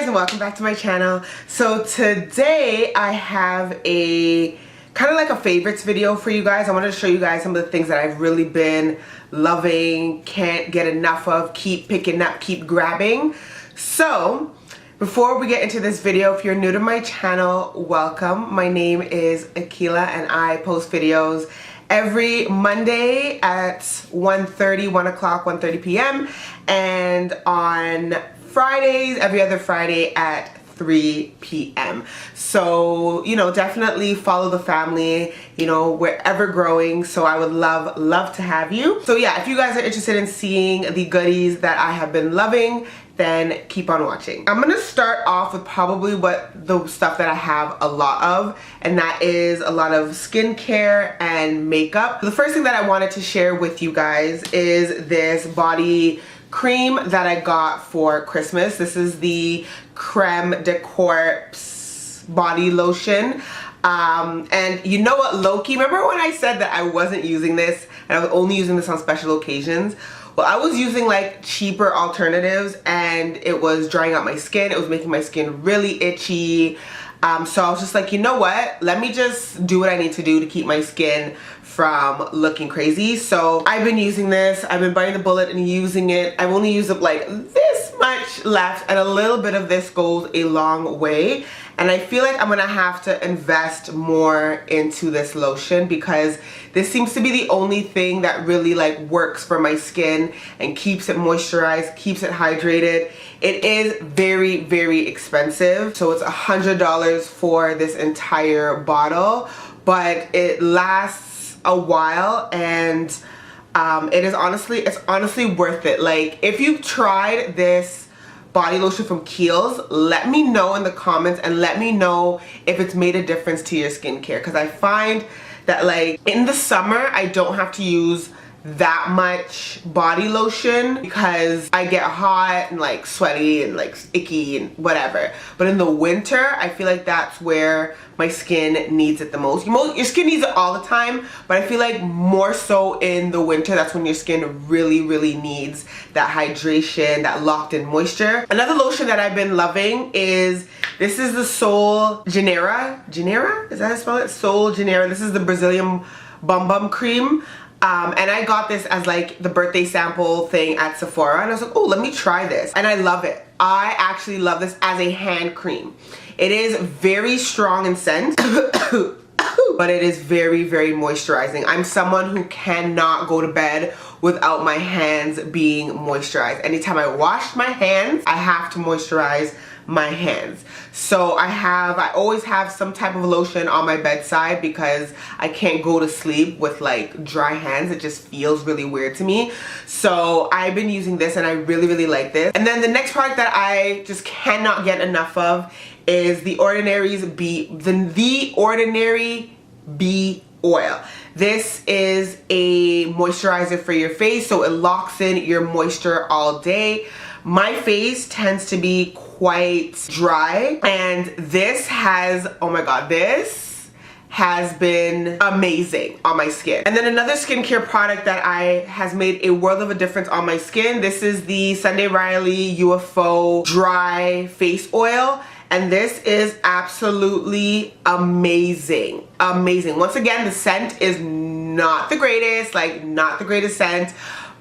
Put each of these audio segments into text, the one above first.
and welcome back to my channel. So today I have a kind of like a favorites video for you guys. I wanted to show you guys some of the things that I've really been loving, can't get enough of, keep picking up, keep grabbing. So before we get into this video, if you're new to my channel, welcome. My name is Akila and I post videos every Monday at 1:30 p.m. and on Fridays, every other Friday at 3 p.m. So, you know, definitely follow the family. You know, we're ever growing, so I would love to have you. So yeah, if you guys are interested in seeing the goodies that I have been loving, then keep on watching. I'm gonna start off with probably the stuff that I have a lot of, and that is a lot of skincare and makeup. The first thing that I wanted to share with you guys is this body cream that I got for Christmas. This is the Creme de Corpse body lotion. And you know what, low-key, remember when I said that I wasn't using this and I was only using this on special occasions? Well, I was using like cheaper alternatives and it was drying out my skin. It was making my skin really itchy. So I was just like, you know what? Let me just do what I need to do to keep my skin from looking crazy. So I've been using this. I've been biting the bullet and using it. I've only used up like this much left, and a little bit of this goes a long way. And I feel like I'm gonna have to invest more into this lotion because this seems to be the only thing that really like works for my skin and keeps it moisturized, keeps it hydrated. It is very, very expensive. So it's $100 for this entire bottle, but it lasts a while, and it's honestly worth it. Like, if you've tried this body lotion from Kiehl's, let me know in the comments and let me know if it's made a difference to your skincare, because I find that like in the summer I don't have to use that much body lotion because I get hot and like sweaty and like icky and whatever. But in the winter, I feel like that's where my skin needs it the most. Your skin needs it all the time, but I feel like more so in the winter, that's when your skin really needs that hydration, that locked in moisture. Another lotion that I've been loving is, this is the Sol Janeiro. Janeiro? Is that how I spell it? Sol Janeiro. This is the Brazilian Bum Bum Cream. And I got this as like the birthday sample thing at Sephora, and I was like, oh, let me try this. And I love it. I actually love this as a hand cream. It is very strong in scent, but it is very moisturizing. I'm someone who cannot go to bed without my hands being moisturized. Anytime I wash my hands, I have to moisturize my hands. So I always have some type of lotion on my bedside because I can't go to sleep with like dry hands. It just feels really weird to me. So I've been using this and I really like this. And then the next product that I just cannot get enough of is the Ordinary Bee Oil. This is a moisturizer for your face, so it locks in your moisture all day. My face tends to be quite dry, and this has, oh my god, this has been amazing on my skin. And then another skincare product that has made a world of a difference on my skin, this is the Sunday Riley UFO Dry Face Oil. And this is absolutely amazing. Once again, the scent is not the greatest, like not the greatest scent,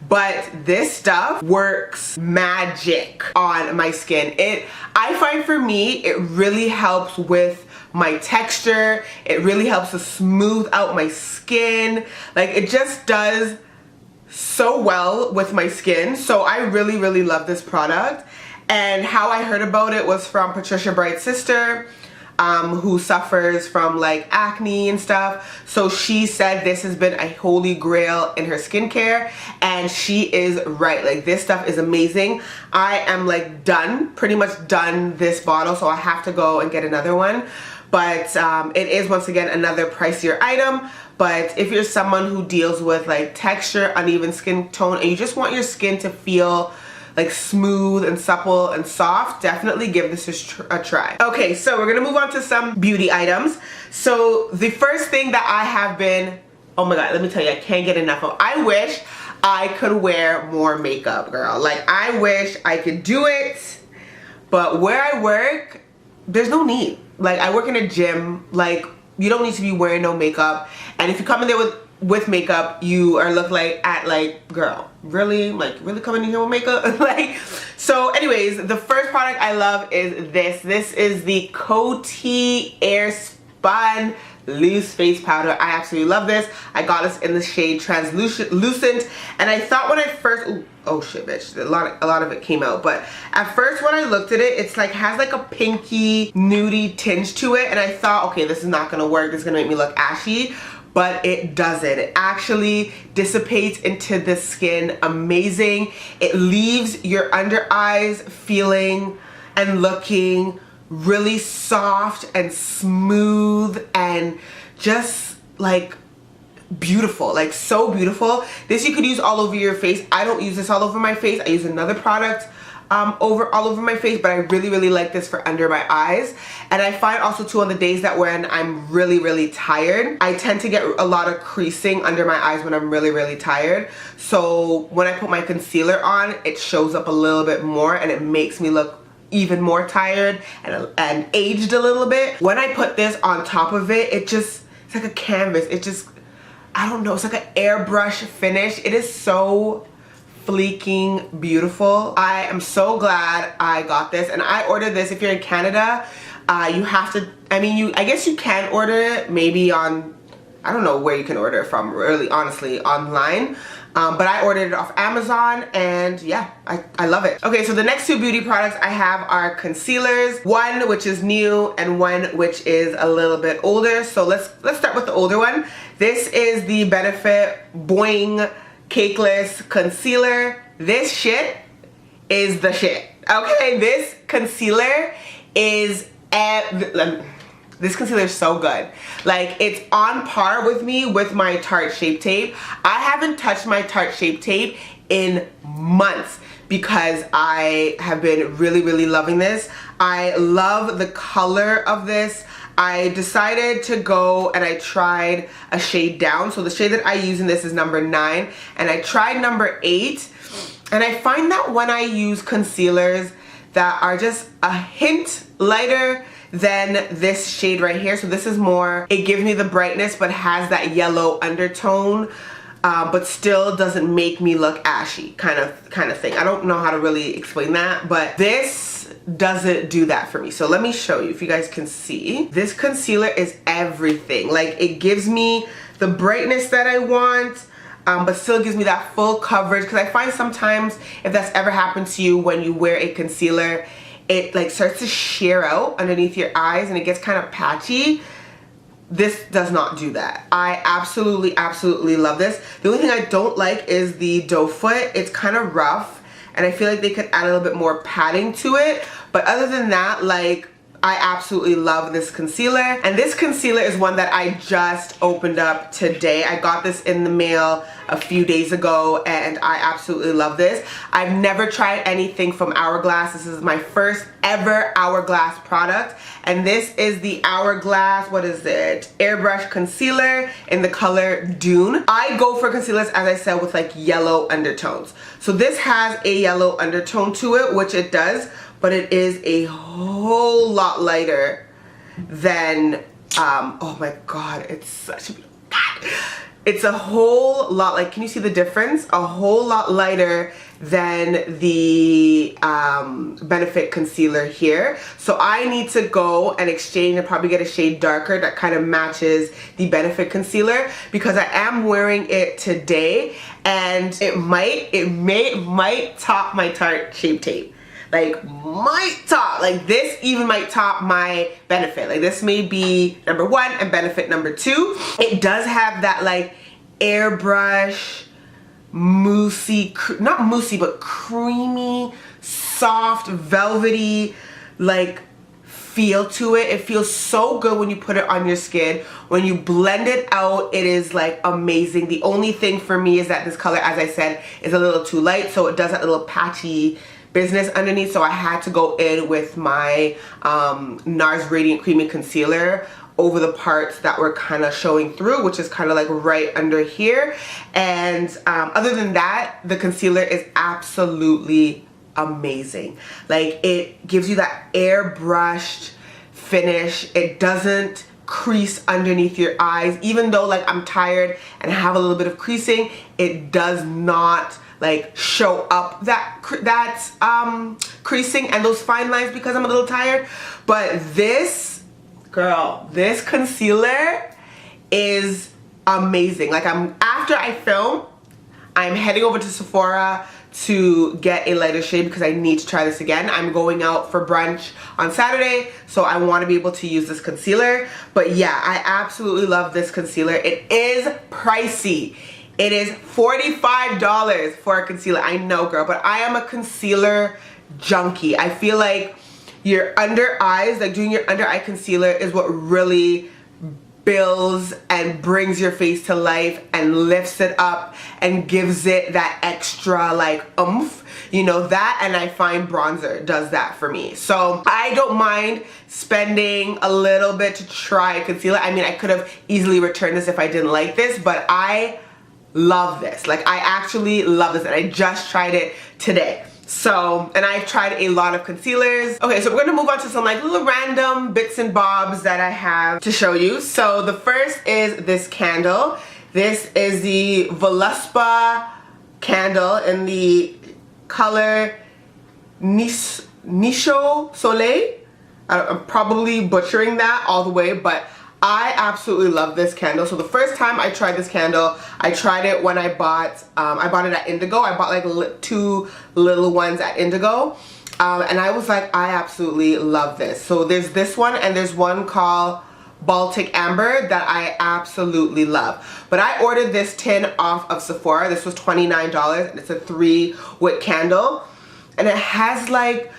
but this stuff works magic on my skin. I find for me, it really helps with my texture. It really helps to smooth out my skin. Like, it just does so well with my skin. So I really love this product. And how I heard about it was from Patricia Bright's sister, who suffers from like acne and stuff. So she said this has been a holy grail in her skincare, and she is right. Like, this stuff is amazing. I am like pretty much done this bottle, so I have to go and get another one. But it is once again another pricier item. But if you're someone who deals with like texture, uneven skin tone, and you just want your skin to feel like smooth and supple and soft, definitely give this a try. Okay, so we're gonna move on to some beauty items. So the first thing that I have been, oh my god, let me tell you, I can't get enough of. I wish I could wear more makeup, girl. Like, I wish I could do it, But where I work, there's no need. Like, I work in a gym. Like, you don't need to be wearing no makeup. And if you come in there with makeup, you are look like, girl, really? Like, really coming in here with makeup? Like, so anyways, the first product I love is this. This is the Coty Air Spun Loose Face Powder. I absolutely love this. I got this in the shade Translucent, and I thought when I first, oh shit, bitch, a lot of it came out. But at first when I looked at it, it's like has like a pinky nudie tinge to it, and I thought, okay, this is not gonna work. This is gonna make me look ashy. But it doesn't. It actually dissipates into the skin amazing. It leaves your under eyes feeling and looking really soft and smooth and just like beautiful, like so beautiful. This you could use all over your face. I don't use this all over my face. I use another product all over my face, but I really like this for under my eyes. And I find also too, on the days that when I'm really tired, I tend to get a lot of creasing under my eyes when I'm really tired. So when I put my concealer on, it shows up a little bit more and it makes me look even more tired and aged a little bit. When I put this on top of it, it's like a canvas. It just, I don't know, it's like an airbrush finish. It is so fleeking beautiful. I am so glad I got this, and I ordered this. If you're in Canada, you have to, I guess you can order it maybe on, I don't know where you can order it from, really honestly, online. But I ordered it off Amazon, and yeah, I love it. Okay, so the next two beauty products I have are concealers, one which is new and one which is a little bit older. So let's start with the older one. This is the Benefit Boing Cakeless Concealer. This shit is the shit. Okay, this concealer is this concealer is so good. Like, it's on par with me with my Tarte Shape Tape. I haven't touched my Tarte Shape Tape in months because I have been really loving this. I love the color of this. I decided to go and I tried a shade down. So the shade that I use in this is number 9, and I tried number 8. And I find that when I use concealers that are just a hint lighter than this shade right here, so this is more, it gives me the brightness but has that yellow undertone, but still doesn't make me look ashy kind of thing. I don't know how to really explain that, but this doesn't do that for me. So let me show you if you guys can see. This concealer is everything. Like, it gives me the brightness that I want, but still gives me that full coverage, because I find sometimes, if that's ever happened to you, when you wear a concealer, it like starts to sheer out underneath your eyes and it gets kind of patchy. This does not do that. I absolutely love this. The only thing I don't like is the doe foot. It's kind of rough, and I feel like they could add a little bit more padding to it. But other than that, like, I absolutely love this concealer. And this concealer is one that I just opened up today. I got this in the mail a few days ago, and I absolutely love this. I've never tried anything from Hourglass. This is my first ever Hourglass product, and this is the Hourglass, what is it, Airbrush Concealer in the color Dune. I go for concealers, as I said, with like yellow undertones. So this has a yellow undertone to it, which it does, but it is a whole lot lighter than, oh my god, it's such a, it's a whole lot, like, can you see the difference? A whole lot lighter than the Benefit concealer here. So I need to go and exchange and probably get a shade darker that kind of matches the Benefit concealer, because I am wearing it today, and it might top my Tarte Shape Tape. Like, might top, like this even might top my Benefit. Like, this may be number 1 and Benefit number 2. It does have that like airbrush, moussey, not moussey, but creamy, soft, velvety, like, feel to it. It feels so good when you put it on your skin. When you blend it out, it is like amazing. The only thing for me is that this color, as I said, is a little too light, so it does that little patchy business underneath, so I had to go in with my NARS Radiant Creamy Concealer over the parts that were kind of showing through, which is kind of like right under here. And other than that, the concealer is absolutely amazing. Like, it gives you that airbrushed finish. It doesn't crease underneath your eyes. Even though like I'm tired and have a little bit of creasing, it does not like show up that creasing and those fine lines because I'm a little tired. But this, girl, this concealer is amazing. Like, after I film, I'm heading over to Sephora to get a lighter shade because I need to try this again. I'm going out for brunch on Saturday, so I want to be able to use this concealer. But yeah, I absolutely love this concealer. It is pricey. It is $45 for a concealer. I know, girl, but I am a concealer junkie. I feel like your under eyes, like doing your under eye concealer is what really builds and brings your face to life and lifts it up and gives it that extra like oomph, you know, that. And I find bronzer does that for me. So I don't mind spending a little bit to try a concealer. I mean, I could have easily returned this if I didn't like this, but I love this. Like, I actually love this, and I just tried it today. So, and I've tried a lot of concealers. Okay, so we're gonna move on to some like little random bits and bobs that I have to show you. So the first is this candle. This is the Voluspa candle in the color Nicho Soleil. I'm probably butchering that all the way, but I absolutely love this candle. So the first time I tried this candle, I tried it when I bought it at Indigo. I bought like 2 little ones at Indigo. And I was like, I absolutely love this. So there's this one, and there's one called Baltic Amber that I absolutely love. But I ordered this tin off of Sephora. This was $29, and it's a 3-wick candle. And it has like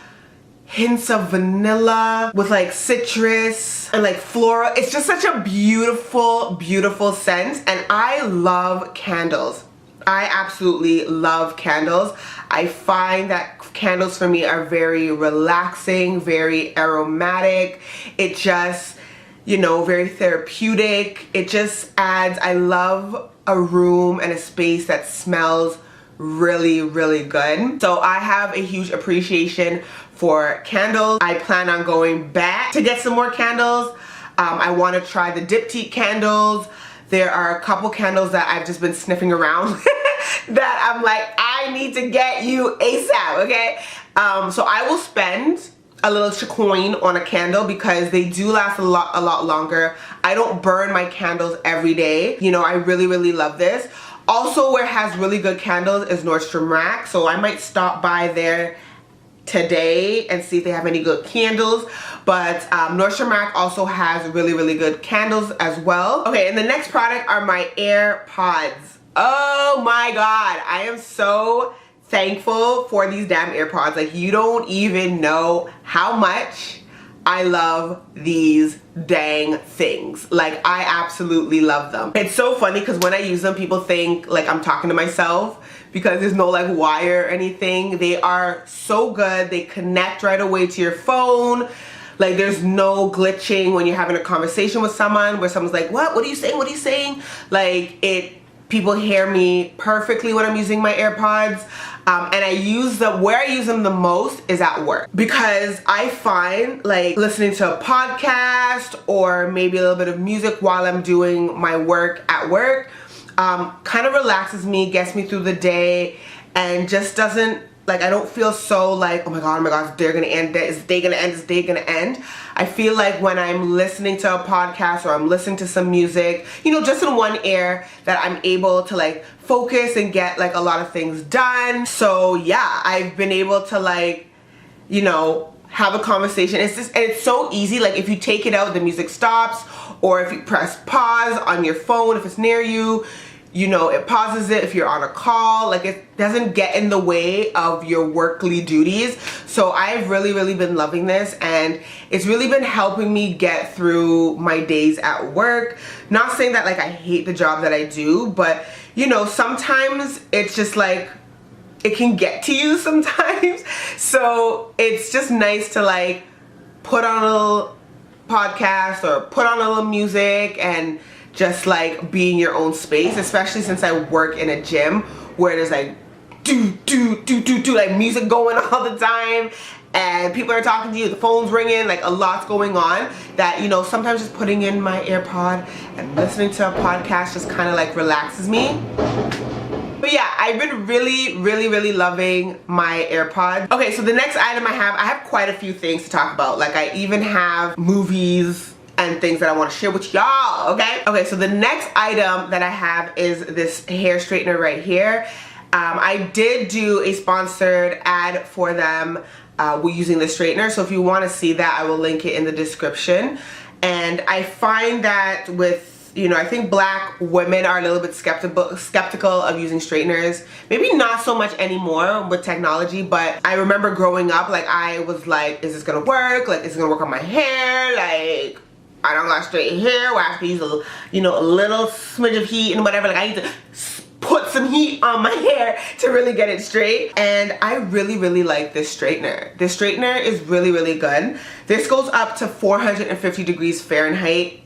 hints of vanilla with like citrus and like floral. It's just such a beautiful, beautiful scent, and I love candles. I absolutely love candles. I find that candles for me are very relaxing, very aromatic. It just, you know, very therapeutic. It just adds, I love a room and a space that smells really, really good. So I have a huge appreciation for candles. I plan on going back to get some more candles. I want to try the diptyque candles. There are a couple candles that I've just been sniffing around that I'm like, I need to get you ASAP, okay? So I will spend a little coin on a candle because they do last a lot longer. I don't burn my candles every day. You know, I really, really love this. Also, where it has really good candles is Nordstrom Rack, so I might stop by there today and see if they have any good candles. But Nordstrom Rack also has really, really good candles as well. Okay, and the next product are my AirPods. Oh my god, I am so thankful for these damn AirPods. Like, you don't even know how much I love these dang things. Like, I absolutely love them. It's so funny because when I use them, people think like I'm talking to myself because there's no like wire or anything. They are so good. They connect right away to your phone. Like, there's no glitching when you're having a conversation with someone where someone's like, what are you saying? What are you saying? Like, people hear me perfectly when I'm using my AirPods. And I use them, where I use them the most is at work, because I find like listening to a podcast or maybe a little bit of music while I'm doing my work at work kind of relaxes me, gets me through the day, and just doesn't, like, I don't feel so like, oh my god, they're gonna end, is the day gonna end, is the day gonna end? I feel like when I'm listening to a podcast or I'm listening to some music, you know, just in one ear, that I'm able to like focus and get like a lot of things done. So yeah, I've been able to like, you know, have a conversation. It's just, and it's so easy. Like, if you take it out, the music stops, or if you press pause on your phone, if it's near you, you know, it pauses it if you're on a call. Like, it doesn't get in the way of your workly duties. So I've really, really been loving this, and it's really been helping me get through my days at work. Not saying that like I hate the job that I do, but you know, sometimes it's just like, it can get to you sometimes. So it's just nice to like put on a little podcast or put on a little music and just like be in your own space, especially since I work in a gym where there's like do, like music going all the time, and people are talking to you, the phone's ringing, like a lot's going on, that, you know, sometimes just putting in my AirPod and listening to a podcast just kind of like relaxes me. But yeah, I've been really loving my AirPods. Okay, so the next item I have quite a few things to talk about. Like, I even have movies and things that I want to share with y'all, okay? Okay, so the next item that I have is this hair straightener right here. I did do a sponsored ad for them using the straightener, so if you want to see that, I will link it in the description. And I find that with, you know, I think black women are a little bit skeptical of using straighteners. Maybe not so much anymore with technology, but I remember growing up, like, I was like, is this gonna work? Like, is it gonna work on my hair? Like, I don't got straight hair where I have to use a, you know, a little smidge of heat and whatever. Like, I need to put some heat on my hair to really get it straight. And I really like this straightener. This straightener is really good. This goes up to 450 degrees Fahrenheit,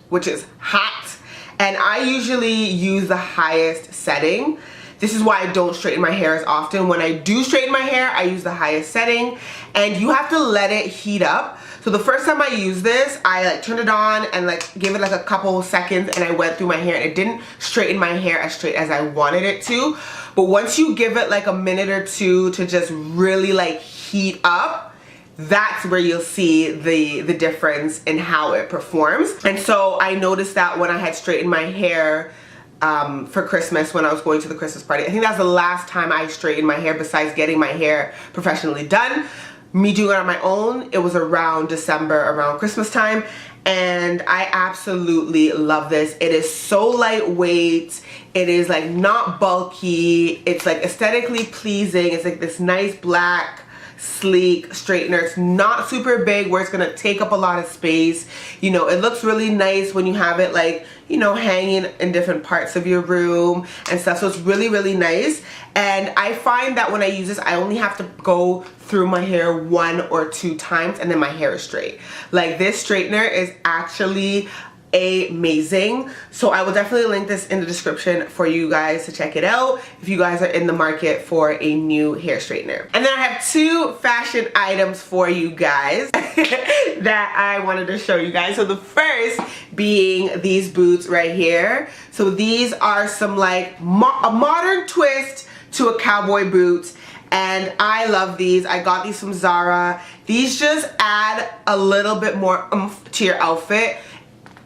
which is hot. And I usually use the highest setting. This is why I don't straighten my hair as often. When I do straighten my hair, I use the highest setting, and you have to let it heat up. So the first time I used this, I like turned it on and like gave it like a couple seconds, and I went through my hair, and it didn't straighten my hair as straight as I wanted it to. But once you give it like a minute or two to just really like heat up, that's where you'll see the difference in how it performs. And so I noticed that when I had straightened my hair for Christmas, when I was going to the Christmas party, I think that's the last time I straightened my hair besides getting my hair professionally done. Me doing it on my own, it was around December, around Christmas time, and I absolutely love this. It is so lightweight. It is like not bulky. It's like aesthetically pleasing. It's like this nice black, sleek straightener. It's not super big where it's gonna take up a lot of space. You know, it looks really nice when you have it like, you know, hanging in different parts of your room and stuff. So it's really nice. And I find that when I use this, I only have to go through my hair 1 or 2 times and then my hair is straight. Like, this straightener is actually amazing. So I will definitely link this in the description for you guys to check it out if you guys are in the market for a new hair straightener. And then I have 2 fashion items for you guys that I wanted to show you guys. So the first being these boots right here. So these are some like a modern twist to a cowboy boot, and I love these. I got these from Zara. These just add a little bit more oomph to your outfit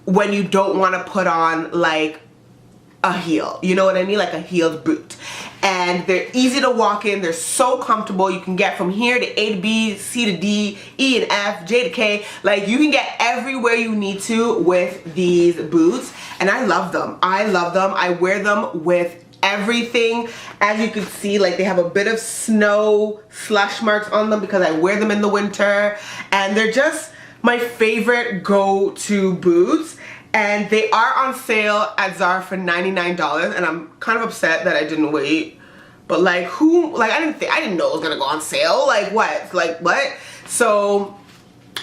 when you don't want to put on like a heel, you know what I mean, like a heeled boot. And they're easy to walk in. They're so comfortable. You can get from here to A to B, C to D, E and F, J to K. Like, you can get everywhere you need to with these boots, and I love them. I love them. I wear them with everything. As you can see, like, they have a bit of snow slush marks on them because I wear them in the winter, and they're just my favorite go-to boots. And they are on sale at Zara for $99, and I'm kind of upset that I didn't wait. But like, I didn't know it was gonna go on sale. Like, what? So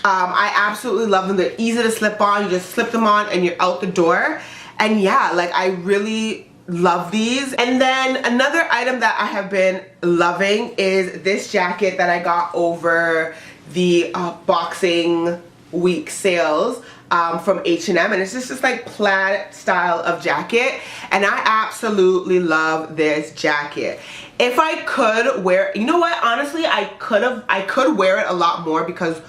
I absolutely love them. They're easy to slip on. You just slip them on and you're out the door. And yeah, like, I really love these. And then another item that I have been loving is this jacket that I got over the Boxing Week sales from H&M, and it's just this like plaid style of jacket, and I absolutely love this jacket. If I could wear, you know what, honestly, I could wear it a lot more because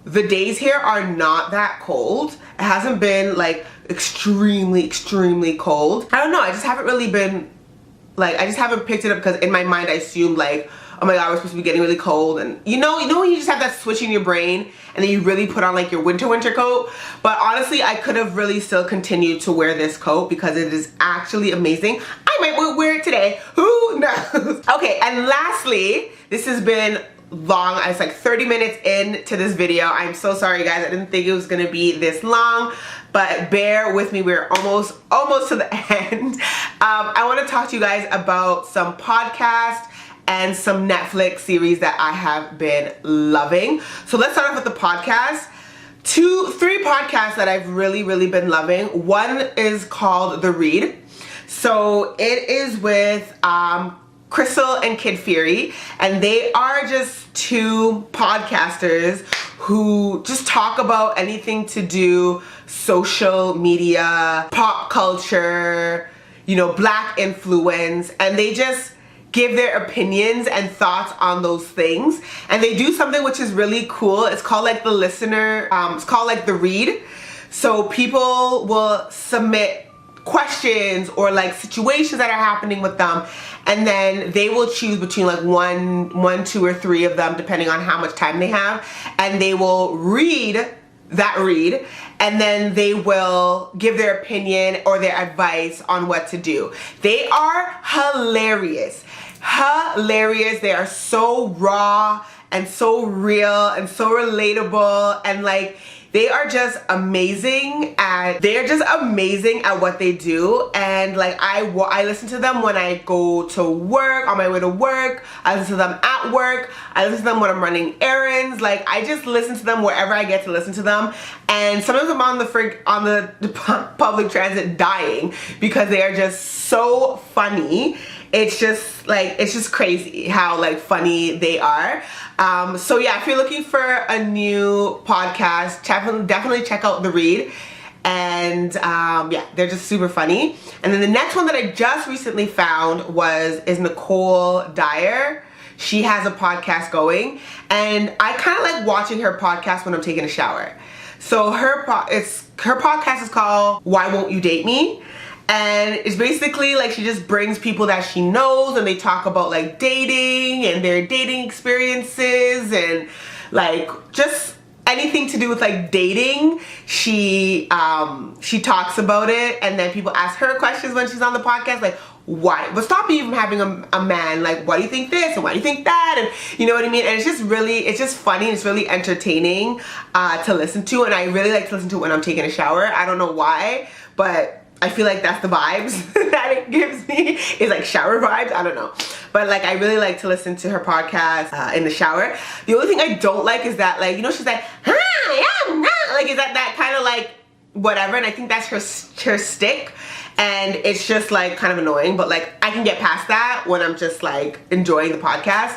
the days here are not that cold. It hasn't been like extremely cold. I don't know, I just haven't really been like, I just haven't picked it up because in my mind I assumed like, oh my god, we're supposed to be getting really cold, and you know when you just have that switch in your brain and then you really put on like your winter coat. But honestly, I could have really still continued to wear this coat because it is actually amazing. I might wear it today, who knows. Okay, and lastly, this has been long. It's like 30 minutes into this video. I'm so sorry guys, I didn't think it was gonna be this long, but bear with me, we're almost to the end. I want to talk to you guys about some podcasts and some Netflix series that I have been loving. So let's start off with the podcast. 3 podcasts that I've really been loving. One is called The Read. So it is with Crystal and Kid Fury, and they are just two podcasters who just talk about anything to do social media, pop culture, you know, Black influence, and they just give their opinions and thoughts on those things. And they do something which is really cool. It's called like the listener, it's called like the read. So people will submit questions or like situations that are happening with them, and then they will choose between like one, two, or three of them depending on how much time they have, and they will read that read, and then they will give their opinion or their advice on what to do. They are hilarious. They are so raw and so real and so relatable, and like they are just amazing at what they do. And like I listen to them when I go to work, on my way to work. I listen to them at work. I listen to them when I'm running errands. Like I just listen to them wherever I get to listen to them. And sometimes I'm on the public transit dying because they are just so funny. It's just crazy how like funny they are. So yeah, if you're looking for a new podcast, definitely check out The Read. And yeah, they're just super funny. And then the next one that I just recently found is Nicole Dyer. She has a podcast going, and I kind of like watching her podcast when I'm taking a shower. So her podcast is called Why Won't You Date Me? And it's basically like she just brings people that she knows, and they talk about like dating and their dating experiences and like just anything to do with like dating. She talks about it, and then people ask her questions when she's on the podcast, like what's stopping you from having a man? Like, why do you think this and why do you think that? And you know what I mean? And it's just funny. It's really entertaining to listen to, and I really like to listen to it when I'm taking a shower. I don't know why, but I feel like that's the vibes that it gives me. It's like shower vibes, I don't know. But like I really like to listen to her podcast in the shower. The only thing I don't like is that, like, you know, she's like, like, is that kind of like whatever, and I think that's her stick, and it's just like kind of annoying, but like I can get past that when I'm just like enjoying the podcast.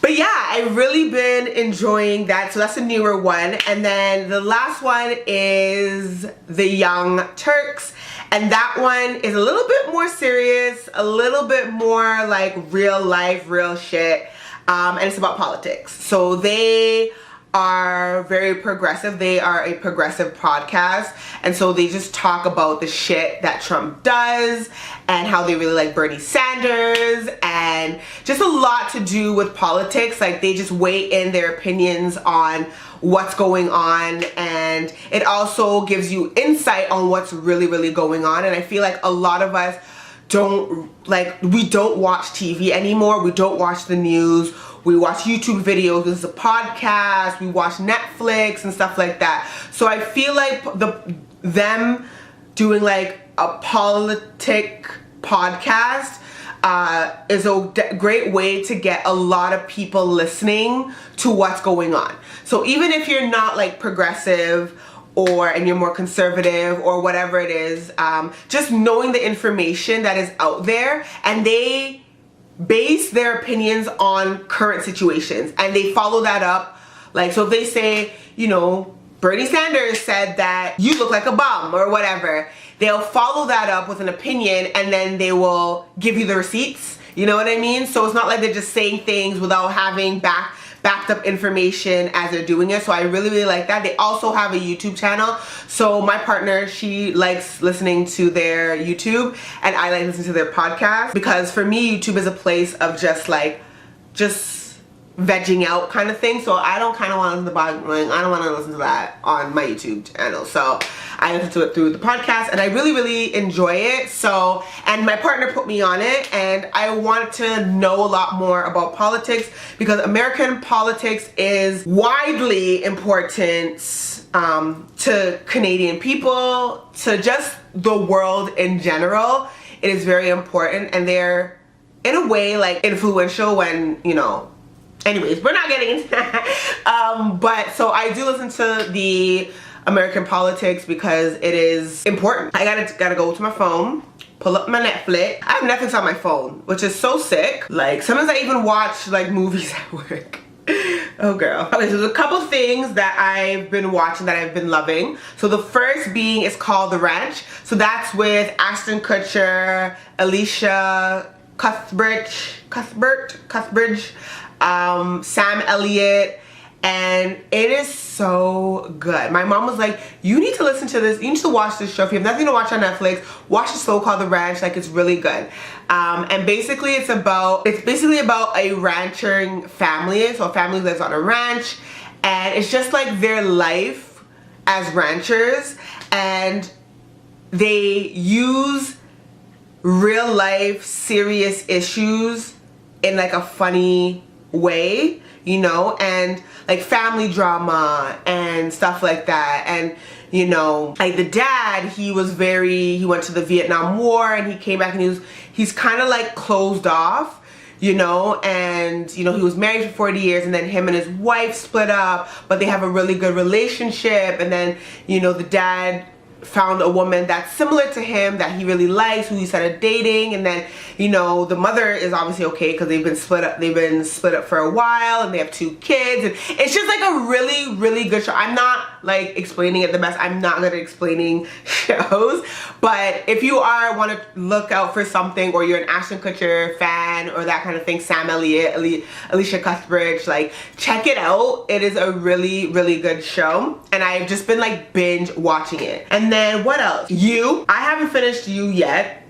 But yeah, I've really been enjoying that. So that's a newer one. And then the last one is The Young Turks. And that one is a little bit more serious, a little bit more like real life, real shit. And it's about politics. So they are very progressive. They are a progressive podcast, and so they just talk about the shit that Trump does and how they really like Bernie Sanders and just a lot to do with politics. Like they just weigh in their opinions on what's going on, and it also gives you insight on what's really, really going on. And I feel like a lot of us we don't watch TV anymore. We don't watch the news. We watch YouTube videos. There's a podcast. We watch Netflix and stuff like that. So I feel like them doing like a politic podcast is a great way to get a lot of people listening to what's going on. So even if you're not like progressive and you're more conservative or whatever it is, just knowing the information that is out there, and they base their opinions on current situations and they follow that up. Like, so if they say, you know, Bernie Sanders said that you look like a bum or whatever, they'll follow that up with an opinion, and then they will give you the receipts. You know what I mean? So it's not like they're just saying things without having backed up information as they're doing it. So I really, really like that. They also have a YouTube channel. So my partner, she likes listening to their YouTube, and I like listening to their podcast, because for me, YouTube is a place of just vegging out kind of thing. So I don't kind of want to listen to I don't want to listen to that on my YouTube channel. So I listen to it through the podcast, and I really, really enjoy it. So, and my partner put me on it, and I want to know a lot more about politics, because American politics is widely important to Canadian people, to just the world in general. It is very important, and they're in a way like influential when, you know, anyways, we're not getting into that. But so I do listen to the American politics because it is important. I gotta go to my phone, pull up my Netflix. I have Netflix on my phone, which is so sick. Like, sometimes I even watch like movies at work. Oh girl. Okay, so there's a couple things that I've been watching that I've been loving. So the first being is called The Ranch. So that's with Ashton Kutcher, Alicia Cuthbert, Sam Elliott, and it is so good. My mom was like, you need to listen to this, you need to watch this show. If you have nothing to watch on Netflix, watch the show called The Ranch. Like, it's really good. And basically it's basically about a ranching family. So a family lives on a ranch, and it's just like their life as ranchers, and they use real life serious issues in like a funny way, you know, and like family drama and stuff like that. And you know, like the dad, he went to the Vietnam War, and he came back, and he's kind of like closed off, you know, and you know, he was married for 40 years, and then him and his wife split up, but they have a really good relationship. And then, you know, the dad found a woman that's similar to him that he really likes, who he started dating. And then, you know, the mother is obviously okay because they've been split up for a while, and they have 2 kids, and it's just like a really, really good show. I'm not like explaining it the best. I'm not good at explaining shows, but if you want to look out for something, or you're an Ashton Kutcher fan or that kind of thing, Sam Elliott, Alicia Cuthbert, like, check it out. It is a really, really good show, and I've just been like binge watching it. And then what else? You. I haven't finished You yet.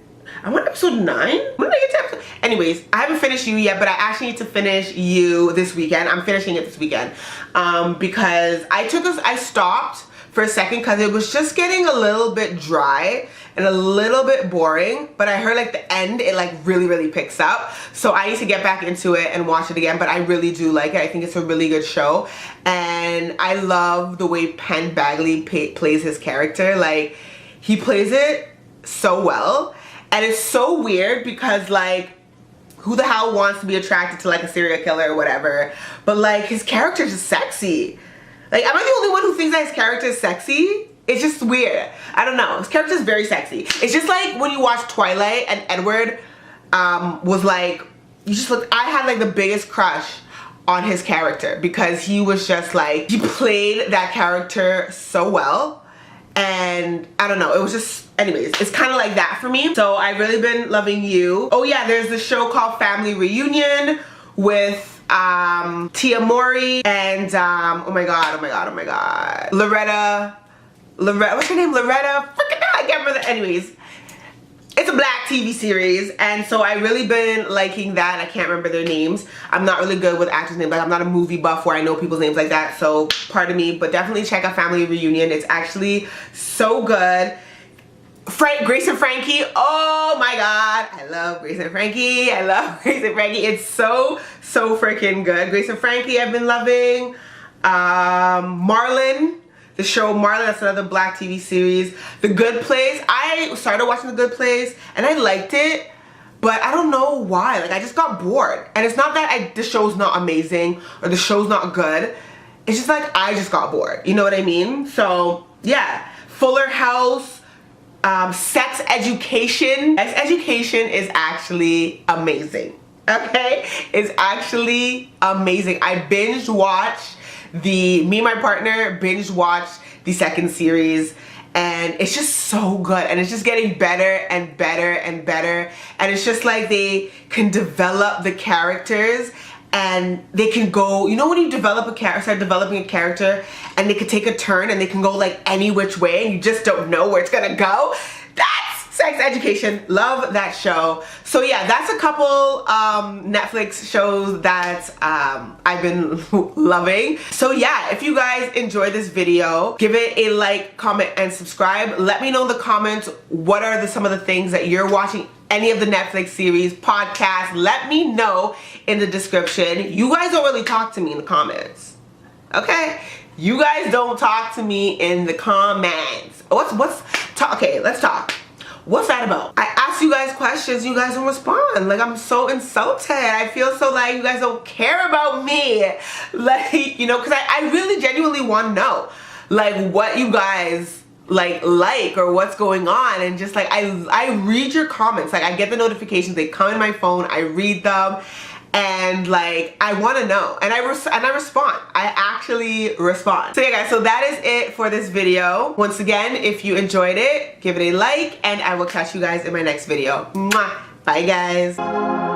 I'm on episode 9. When did I get to episode? Anyways, I haven't finished You yet, but I actually need to finish You this weekend. I'm finishing it this weekend because I stopped for a second because it was just getting a little bit dry and a little bit boring, but I heard like the end, it like really, really picks up. So I need to get back into it and watch it again, but I really do like it. I think it's a really good show, and I love the way Penn Badgley plays his character. Like, he plays it so well, and it's so weird because like, who the hell wants to be attracted to like a serial killer or whatever, but like, his character is just sexy. Like, am I the only one who thinks that his character is sexy? It's just weird. I don't know. His character is very sexy. It's just like when you watch Twilight and Edward was like, I had like the biggest crush on his character because he was just like, he played that character so well. And I don't know, it was just, anyways, it's kind of like that for me. So I've really been loving You. Oh yeah, there's this show called Family Reunion with Tia Mowry and oh my god, Loretta, what's her name? Loretta, freaking hell, I can't remember. Anyways, it's a black TV series, and so I really been liking that. I can't remember their names. I'm not really good with actors' names. Like, I'm not a movie buff where I know people's names like that, so pardon me, but definitely check out Family Reunion. It's actually so good. Grace and Frankie, oh my god, I love Grace and Frankie. I love Grace and Frankie. It's so freaking good. Grace and Frankie I've been loving. Marlon, the show Marlon, that's another black TV series. The Good Place, I started watching The Good Place and I liked it, but I don't know why. Like, I just got bored. And it's not that the show's not amazing or the show's not good. It's just like, I just got bored. You know what I mean? So yeah, Fuller House, Sex Education. Sex Education is actually amazing. Okay? It's actually amazing. I binge watched me and my partner binge watched the second series, and it's just so good, and it's just getting better and better and better, and it's just like they can develop the characters, and they can go, you know, when you start developing a character, and they can take a turn and they can go like any which way and you just don't know where it's gonna go. That's Sex Education. Love that show. So yeah, that's a couple Netflix shows that I've been loving. So yeah, if you guys enjoyed this video, give it a like, comment, and subscribe. Let me know in the comments what are some of the things that you're watching, any of the Netflix series, podcasts. Let me know in the description. You guys don't really talk to me in the comments, okay? You guys don't talk to me in the comments. Okay, let's talk. What's that about? I ask you guys questions, you guys don't respond. Like, I'm so insulted. I feel so like you guys don't care about me. Like, you know, because I really genuinely want to know, like, what you guys like or what's going on, and just like I read your comments. Like I get the notifications, they come in my phone, I read them, and like I want to know, and I respond. I actually respond. So yeah guys, so that is it for this video. Once again, if you enjoyed it, give it a like, and I will catch you guys in my next video. Mwah! Bye guys.